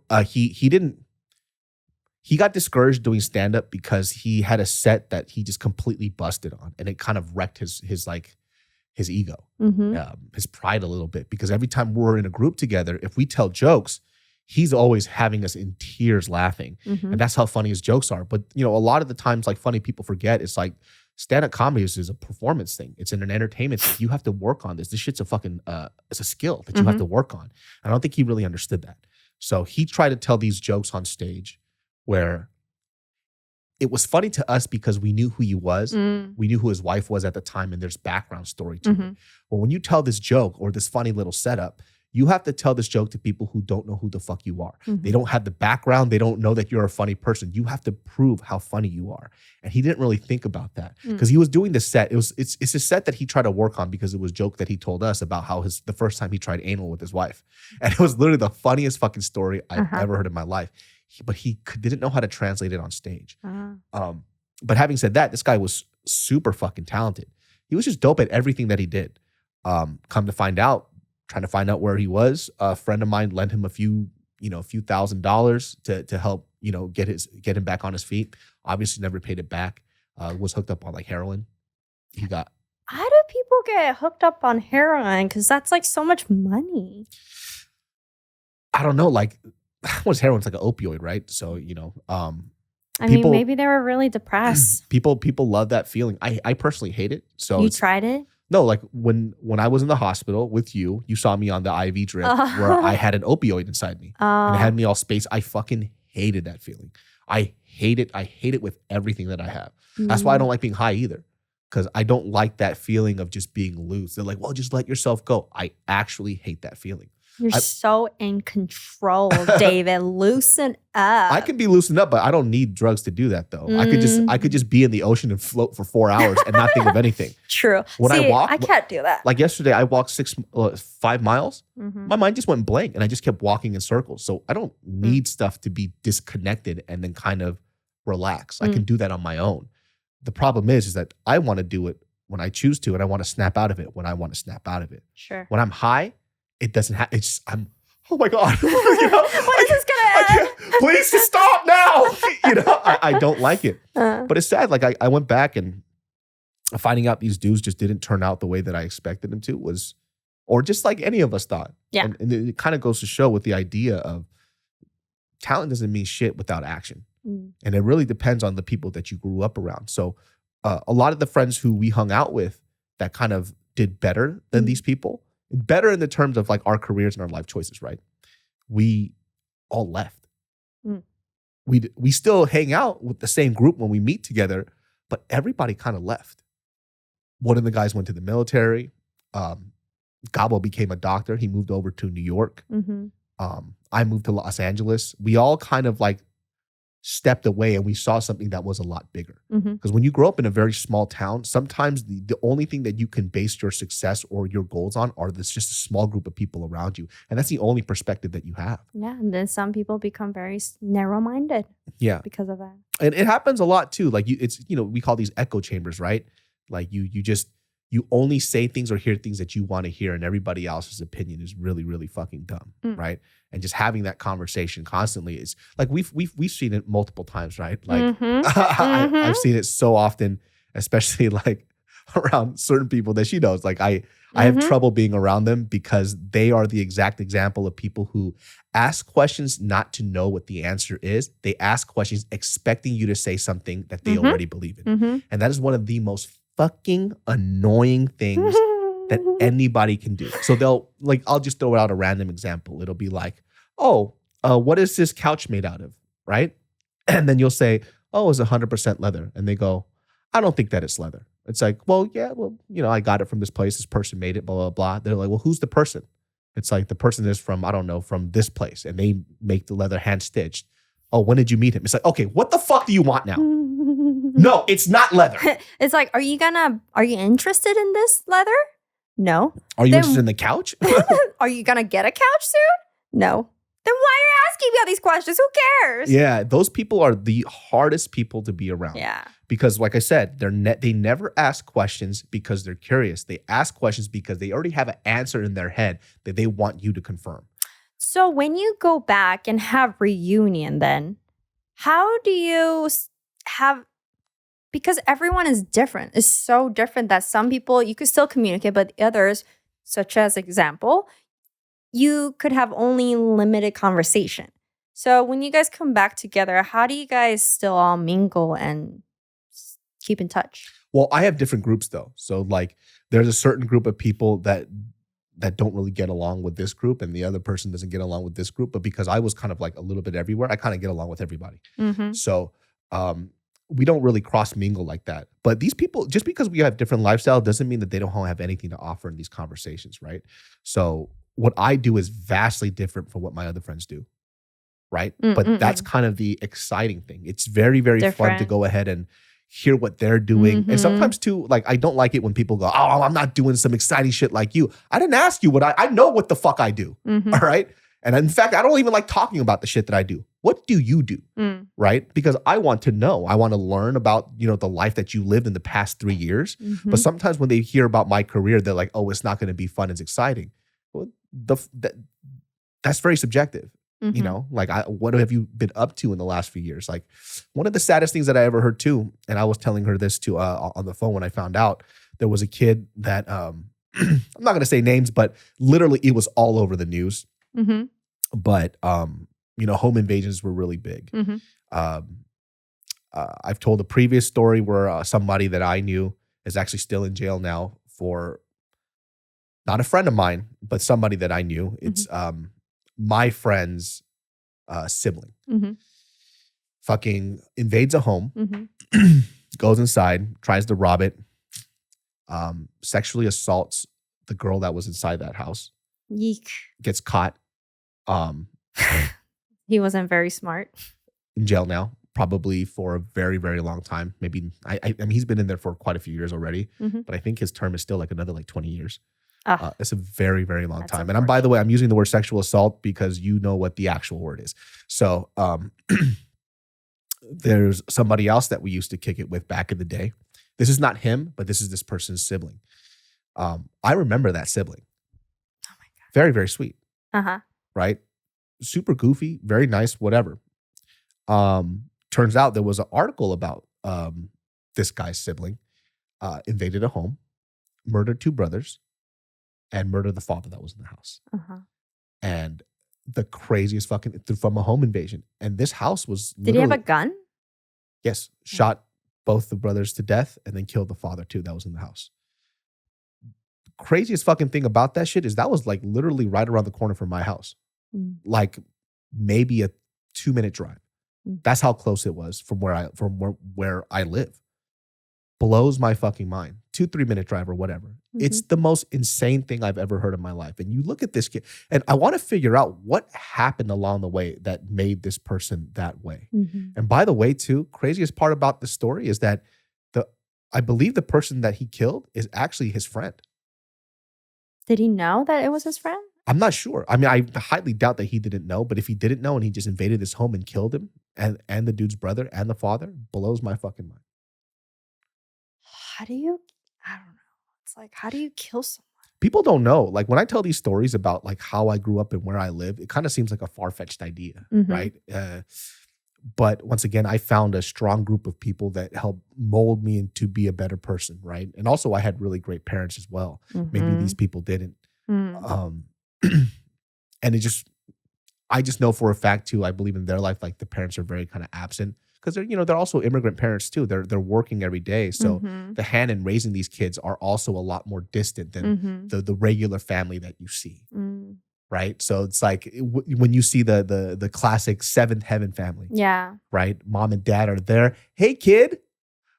he got discouraged doing stand-up because he had a set that he just completely busted on, and it kind of wrecked his ego, his pride a little bit, because every time we're in a group together, if we tell jokes, he's always having us in tears laughing. And that's how funny his jokes are. But a lot of the times, like, funny people forget, it's like stand-up comedy is a performance thing. It's an entertainment thing. You have to work on this. This shit's a fucking it's a skill that you have to work on. I don't think he really understood that. So he tried to tell these jokes on stage where it was funny to us because we knew who he was. We knew who his wife was at the time, and there's background story to it. But when you tell this joke or this funny little setup, you have to tell this joke to people who don't know who the fuck you are. They don't have the background. They don't know that you're a funny person. You have to prove how funny you are. And he didn't really think about that because he was doing this set. It's a set that he tried to work on because it was a joke that he told us about how the first time he tried anal with his wife. And it was literally the funniest fucking story I've ever heard in my life. But he didn't know how to translate it on stage. But having said that, this guy was super fucking talented. He was just dope at everything that he did. Come to find out, trying to find out where he was, a friend of mine lent him a few $1,000s to help, get him back on his feet. Obviously never paid it back. Was hooked up on like heroin. How do people get hooked up on heroin? Because that's like so much money. I don't know. Like, what's heroin? It's like an opioid, right? So, I mean, maybe they were really depressed. People love that feeling. I personally hate it. So you tried it? No, like when I was in the hospital with you, you saw me on the IV drip where I had an opioid inside me. And it had me all spaced. I fucking hated that feeling. I hate it. I hate it with everything that I have. That's why I don't like being high either. Because I don't like that feeling of just being loose. They're like, well, just let yourself go. I actually hate that feeling. You're so in control, David. Loosen up. I can be loosened up, but I don't need drugs to do that, though. I could just be in the ocean and float for 4 hours and not think of anything. True. I can't do that. Like yesterday, I walked 5 miles. My mind just went blank, and I just kept walking in circles. So I don't need stuff to be disconnected and then kind of relax. I can do that on my own. The problem is that I want to do it when I choose to, and I want to snap out of it when I want to snap out of it. Sure. When I'm high, it doesn't have. It's just, oh my God. When is this gonna end? Please stop now. I don't like it. But it's sad. Like I went back and finding out these dudes just didn't turn out the way that I expected them to or just like any of us thought. Yeah. And it kind of goes to show with the idea of talent doesn't mean shit without action. And it really depends on the people that you grew up around. So a lot of the friends who we hung out with that kind of did better than these people, better in the terms of like our careers and our life choices, right? We all left. We still hang out with the same group when we meet together, but everybody kind of left. One of the guys went to the military. Gabo became a doctor. He moved over to New York. I moved to Los Angeles. We all kind of like stepped away and we saw something that was a lot bigger. Because when you grow up in a very small town, sometimes the only thing that you can base your success or your goals on are this just a small group of people around you. And that's the only perspective that you have. Yeah. And then some people become very narrow-minded. Yeah. Because of that. And it happens a lot too. Like we call these echo chambers, right? Like you only say things or hear things that you want to hear, and everybody else's opinion is really, really fucking dumb, right? And just having that conversation constantly is like we've seen it multiple times, right? Like I've seen it so often, especially like around certain people that she knows. Like I have trouble being around them because they are the exact example of people who ask questions not to know what the answer is. They ask questions expecting you to say something that they already believe in, and that is one of the most fucking annoying things that anybody can do. So they'll like, I'll just throw out a random example. It'll be like, what is this couch made out of? Right? And then you'll say, it's 100% leather. And they go, I don't think that it's leather. It's like, I got it from this place. This person made it, blah, blah, blah. They're like, well, who's the person? It's like the person is from, I don't know, from this place. And they make the leather hand stitched. Oh, when did you meet him? It's like, okay, what the fuck do you want now? No, it's not leather. It's like, are you interested in this leather? No. Are you interested in the couch? Are you gonna get a couch soon? No. Then why are you asking me all these questions? Who cares? Yeah, those people are the hardest people to be around. Yeah. Because like I said, they never ask questions because they're curious. They ask questions because they already have an answer in their head that they want you to confirm. So when you go back and have reunion then, how do you have, because everyone is different. It's so different that some people, you could still communicate, but the others, such as example, you could have only limited conversation. So when you guys come back together, how do you guys still all mingle and keep in touch? Well, I have different groups though. So like there's a certain group of people that don't really get along with this group and the other person doesn't get along with this group. But because I was kind of like a little bit everywhere, I kind of get along with everybody. Mm-hmm. So we don't really cross mingle like that. But these people, just because we have different lifestyle doesn't mean that they don't have anything to offer in these conversations, right? So what I do is vastly different from what my other friends do, right? But that's kind of the exciting thing. It's very, very fun to go ahead and hear what they're doing. And sometimes too, like I don't like it when people go, oh, I'm not doing some exciting shit like you. I didn't ask you what I know what the fuck I do, all right? And in fact, I don't even like talking about the shit that I do. What do you do, right? Because I want to know. I want to learn about, the life that you lived in the past 3 years. But sometimes when they hear about my career, they're like, oh, it's not going to be fun. It's exciting. Well, that's very subjective. Like what have you been up to in the last few years? Like one of the saddest things that I ever heard too, and I was telling her this too on the phone when I found out, there was a kid that, I'm not going to say names, but literally it was all over the news. But, home invasions were really big. I've told a previous story where somebody that I knew is actually still in jail now for not a friend of mine, but somebody that I knew. It's my friend's sibling. Fucking invades a home, goes inside, tries to rob it, sexually assaults the girl that was inside that house. Yeek. Gets caught. He wasn't very smart. In jail now, probably for a very, very long time. Maybe, I mean, he's been in there for quite a few years already, but I think his term is still like another 20 years. It's a very, very long time. And by the way, I'm using the word sexual assault because you know what the actual word is. So there's somebody else that we used to kick it with back in the day. This is not him, but this is this person's sibling. I remember that sibling. Oh my God. Very, very sweet. Right? Super goofy, very nice, whatever. Turns out there was an article about this guy's sibling invaded a home, murdered 2 brothers, and murdered the father that was in the house. And the craziest fucking, from a home invasion. And this house was Did he have a gun? Yes. Shot both the brothers to death and then killed the father too that was in the house. Craziest fucking thing about that shit is that was like literally right around the corner from my house. Like maybe a 2-minute drive. That's how close it was from where I live. Blows my fucking mind. 2-3 minute drive or whatever. It's the most insane thing I've ever heard in my life. And you look at this kid, and I want to figure out what happened along the way that made this person that way. And by the way, too, craziest part about the story is that I believe the person that he killed is actually his friend. Did he know that it was his friend? I'm not sure. I mean, I highly doubt that he didn't know, but if he didn't know and he just invaded his home and killed him and the dude's brother and the father, blows my fucking mind. I don't know. It's like, how do you kill someone? People don't know. Like when I tell these stories about like how I grew up and where I live, it kind of seems like a far-fetched idea, right? But once again, I found a strong group of people that helped mold me to be a better person, right? And also I had really great parents as well. Maybe these people didn't. And I just know for a fact too, I believe in their life, like the parents are very kind of absent because they're also immigrant parents too. They're working every day. So the hand in raising these kids are also a lot more distant than the regular family that you see. Right. So it's like when you see the classic Seventh Heaven family. Yeah. Right. Mom and dad are there. Hey kid,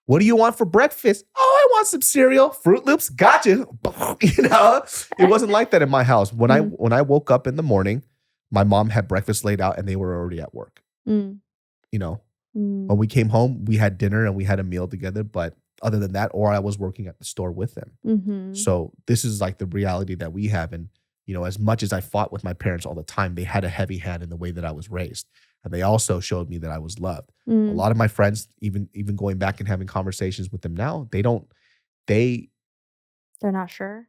what do you want for breakfast? Oh, I want some cereal, Fruit Loops. Gotcha. It wasn't like that in my house. When I woke up in the morning, my mom had breakfast laid out and they were already at work. When we came home, we had dinner and we had a meal together. But other than that, or I was working at the store with them. So this is like the reality that we have. And as much as I fought with my parents all the time, they had a heavy hand in the way that I was raised. And they also showed me that I was loved. A lot of my friends, even going back and having conversations with them now, they're not sure.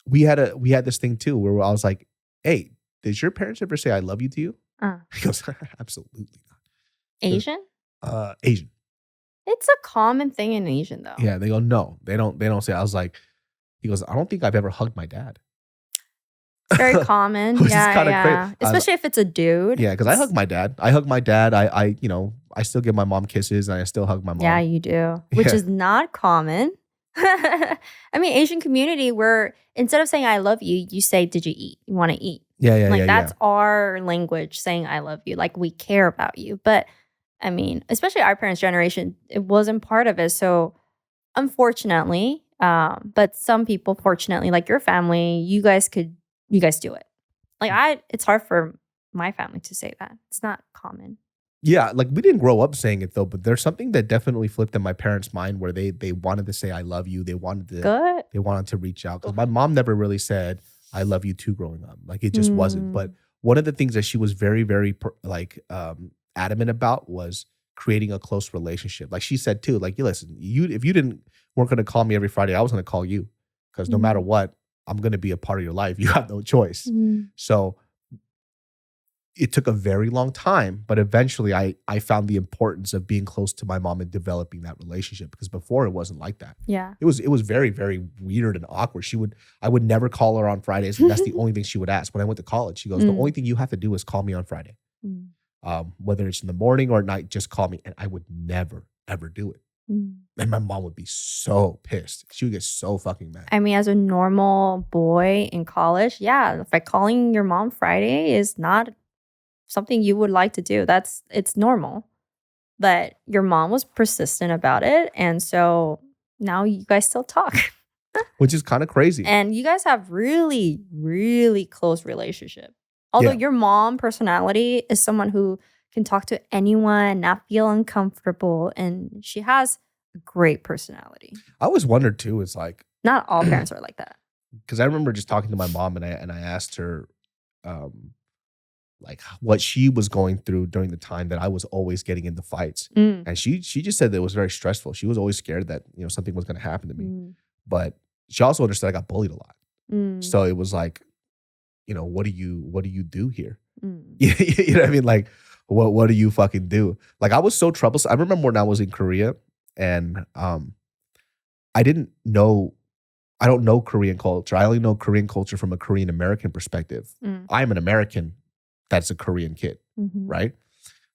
We had this thing too where I was like, hey, did your parents ever say I love you to you? He goes, absolutely not. Asian? Asian. It's a common thing in Asian though. Yeah, they go, no, they don't say. I was like, he goes, I don't think I've ever hugged my dad. Very common. Which yeah, is kind of yeah. crazy. Especially if it's a dude. Yeah, because I hug my dad. I still give my mom kisses and I still hug my mom. Yeah, you do. Which is not common. I mean, Asian community where instead of saying I love you, you say, did you eat? You want to eat. Yeah. That's our language saying I love you. Like we care about you. But I mean, especially our parents' generation, it wasn't part of it. So unfortunately, but some people, fortunately, like your family, you guys do it. Like it's hard for my family to say that. It's not common. Yeah, like we didn't grow up saying it though, but there's something that definitely flipped in my parents' mind where they wanted to say I love you. They wanted to reach out because my mom never really said I love you too growing up. Like it just wasn't. But one of the things that she was very, very adamant about was creating a close relationship. Like she said too, like, listen, if you weren't going to call me every Friday, I was going to call you because no matter what, I'm going to be a part of your life. You have no choice. So it took a very long time, but eventually I found the importance of being close to my mom and developing that relationship because before it wasn't like that. Yeah. It was very, very weird and awkward. I would never call her on Fridays, and that's the only thing she would ask. When I went to college, she goes, the only thing you have to do is call me on Friday. Whether it's in the morning or at night, just call me. And I would never, ever do it. And my mom would be so pissed. She would get so fucking mad. I mean, as a normal boy in college, yeah, like calling your mom Friday is not something you would like to do. It's normal. But your mom was persistent about it. And so now you guys still talk. Which is kind of crazy. And you guys have really, really close relationship. Although your mom personality is someone who can talk to anyone, not feel uncomfortable. And she has a great personality. I always wondered too, it's like. Not all parents are like that. Because I remember just talking to my mom and I asked her like what she was going through during the time that I was always getting into fights. And she just said that it was very stressful. She was always scared that, something was going to happen to me. But she also understood I got bullied a lot. So it was like, what do you do here? You know what I mean? Like, what do you fucking do? Like, I was so troublesome. I remember when I was in Korea and I don't know Korean culture. I only know Korean culture from a Korean American perspective. I'm an American that's a Korean kid, right?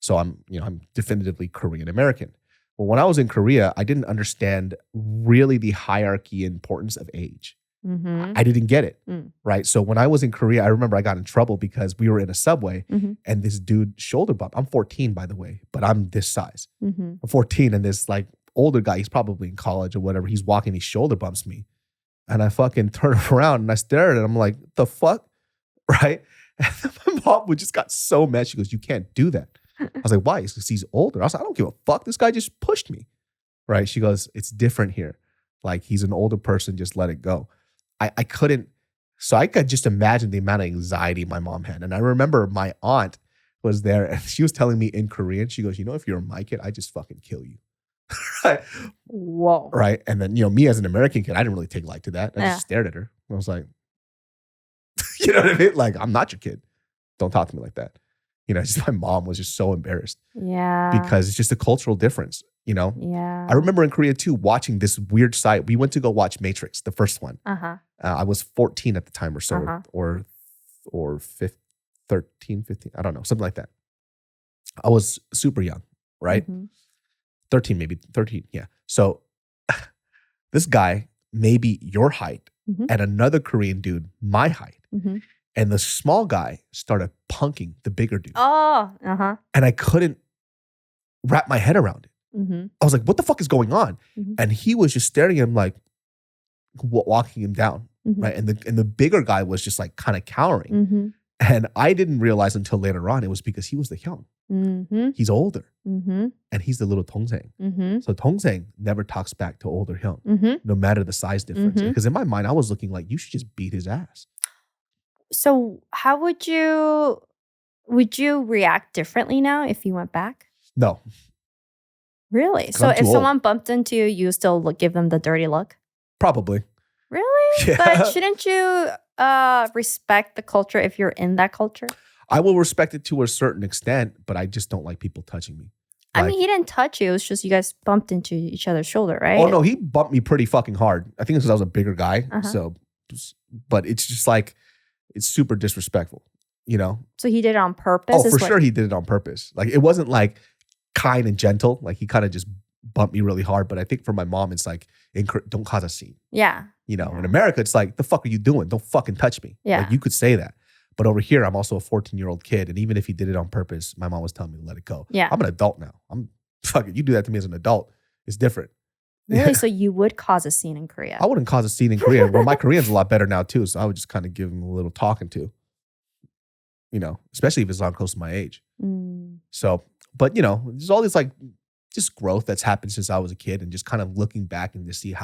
So I'm definitively Korean American. Well, when I was in Korea, I didn't understand really the hierarchy and importance of age. I didn't get it, right? So when I was in Korea, I remember I got in trouble because we were in a subway and this dude shoulder bump. I'm 14, by the way, but I'm this size. I'm 14 and this like older guy, he's probably in college or whatever, he's walking, he shoulder bumps me. And I fucking turn around and I stare at it. I'm like, the fuck? Right? And my mom just got so mad. She goes, you can't do that. I was like, why? Because he's older. I was like, I don't give a fuck. This guy just pushed me. Right? She goes, it's different here. Like he's an older person. Just let it go. I couldn't. So I could just imagine the amount of anxiety my mom had. And I remember my aunt was there and she was telling me in Korean, she goes, if you're my kid, I just fucking kill you. Right? Whoa. Right. And then, me as an American kid, I didn't really take light to that. I just stared at her. I was like, you know what I mean? Like, I'm not your kid. Don't talk to me like that. Just my mom was just so embarrassed. Yeah. Because it's just a cultural difference, Yeah. I remember in Korea too, watching this weird site. We went to go watch Matrix, the first one. I was 14 at the time or so, or 13, 15. I don't know, something like that. I was super young, right? 13, maybe 13. Yeah. So this guy, maybe your height, and another Korean dude, my height. And the small guy started punking the bigger dude. Oh, And I couldn't wrap my head around it. I was like, what the fuck is going on? And he was just staring at him like, walking him down. Right. And the bigger guy was just like kind of cowering. And I didn't realize until later on, it was because he was the hyung. He's older. And he's the little 동생. So 동생 never talks back to older hyung, no matter the size difference. Because in my mind, I was looking like, you should just beat his ass. So how would you react differently now if you went back? No. Really? So I'm too if old. someone bumped into you, you still give them the dirty look? Probably. Really? Yeah. But shouldn't you respect the culture if you're in that culture? I will respect it to a certain extent, but I just don't like people touching me. I mean, he didn't touch you. It was just you guys bumped into each other's shoulder, right? Oh, no, he bumped me pretty fucking hard. I think it's because I was a bigger guy. Uh-huh. So, but it's just like, it's super disrespectful, you know? So he did it on purpose? Oh, for sure he did it on purpose. Like, it wasn't like kind and gentle. Like, he kind of just bumped me really hard. But I think for my mom, it's like, don't cause a scene. Yeah. You know, in America, it's like, the fuck are you doing? Don't fucking touch me. Yeah. Like, you could say that. But over here, I'm also a 14-year-old kid. And even if he did it on purpose, my mom was telling me to let it go. Yeah. I'm an adult now. Fuck it. You do that to me as an adult. It's different. Really? Yeah. So you would cause a scene in Korea? I wouldn't cause a scene in Korea. Well, my Korean's a lot better now too. So I would just kind of give him a little talking to, you know, especially if it's not close to my age. So, but you know, there's all this like just growth that's happened since I was a kid and just kind of looking back and to see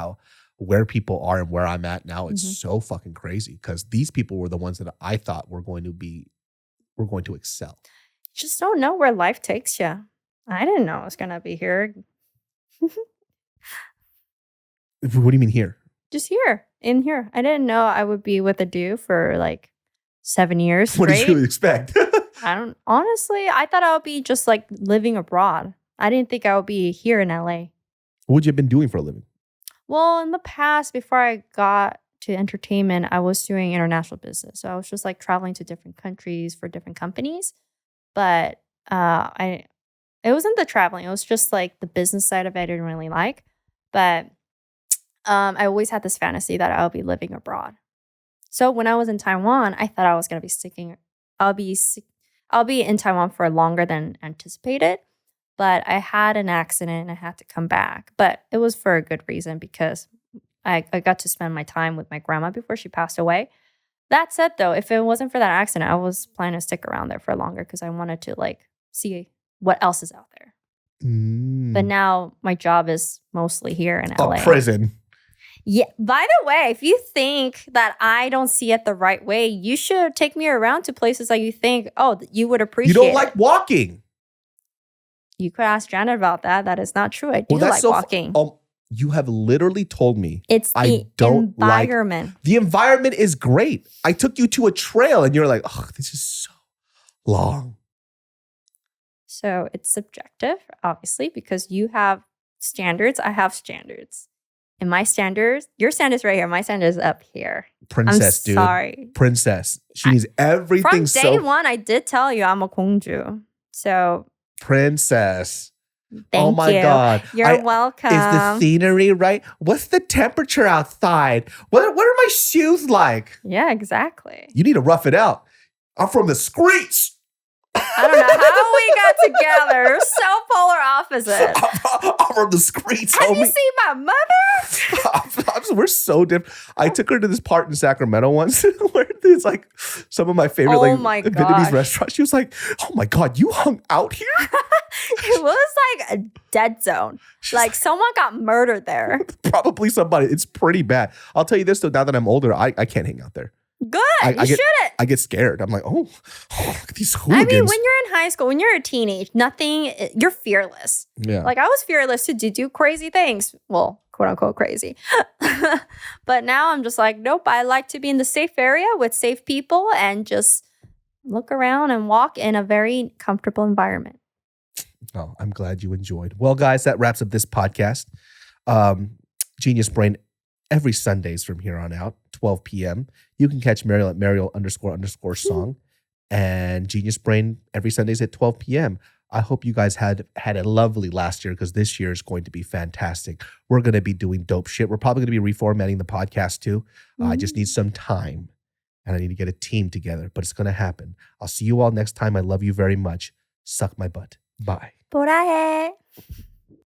where people are and where I'm at now. It's so fucking crazy because these people were the ones that I thought were going to excel. Just don't know where life takes you. I didn't know I was going to be here. What do you mean here? Just in here. I didn't know I would be with a dude for like 7 years. What did you expect? Honestly, I thought I would be just like living abroad. I didn't think I would be here in LA. What would you have been doing for a living? Well, in the past, before I got to entertainment, I was doing international business. So I was just like traveling to different countries for different companies. But it wasn't the traveling. It was just like the business side of it I didn't really like. But I always had this fantasy that I would be living abroad. So when I was in Taiwan, I thought I was going to be I'll be in Taiwan for longer than anticipated. But I had an accident and I had to come back. But it was for a good reason because I got to spend my time with my grandma before she passed away. That said, though, if it wasn't for that accident, I was planning to stick around there for longer because I wanted to like see what else is out there. But now my job is mostly here in LA. Prison. Yeah. By the way, if you think that I don't see it the right way, you should take me around to places that you think, you would appreciate. You don't like walking. You could ask Janet about that. That is not true. I do like walking. You have literally told me it's the environment. The environment is great. I took you to a trail and you're like, oh, this is so long. So it's subjective, obviously, because you have standards. I have standards. And my standards, your standards right here. My standards up here. Princess, I'm sorry. Princess. She needs everything. From day one, I did tell you I'm a 공주. So. Princess. Thank oh my you. God. You're welcome. Is the scenery right? What's the temperature outside? What are my shoes like? Yeah, exactly. You need to rough it out. I'm from the streets. I don't know how we got together. We're so polar opposite. I'm from the streets. Have you seen my mother? We're so different. I took her to this part in Sacramento once where there's like some of my favorite Vietnamese restaurants. She was like, "Oh my God, you hung out here?" It was like a dead zone. Like someone got murdered there. Probably somebody. It's pretty bad. I'll tell you this though. Now that I'm older, I can't hang out there. Good. You shouldn't. I get scared. I'm like, oh, look at these hooligans. I mean, when you're in high school, when you're a teenage, you're fearless. Yeah. Like I was fearless to do crazy things. Well, quote unquote crazy. But now I'm just like, nope, I like to be in the safe area with safe people and just look around and walk in a very comfortable environment. Oh, I'm glad you enjoyed. Well, guys, that wraps up this podcast. Genius Brain every Sundays from here on out, 12 p.m. You can catch Mariel at Mariel__song and Genius Brain every Sundays at 12 p.m. I hope you guys had a lovely last year because this year is going to be fantastic. We're going to be doing dope shit. We're probably going to be reformatting the podcast too. I just need some time and I need to get a team together, but it's going to happen. I'll see you all next time. I love you very much. Suck my butt. Bye. Por ahí.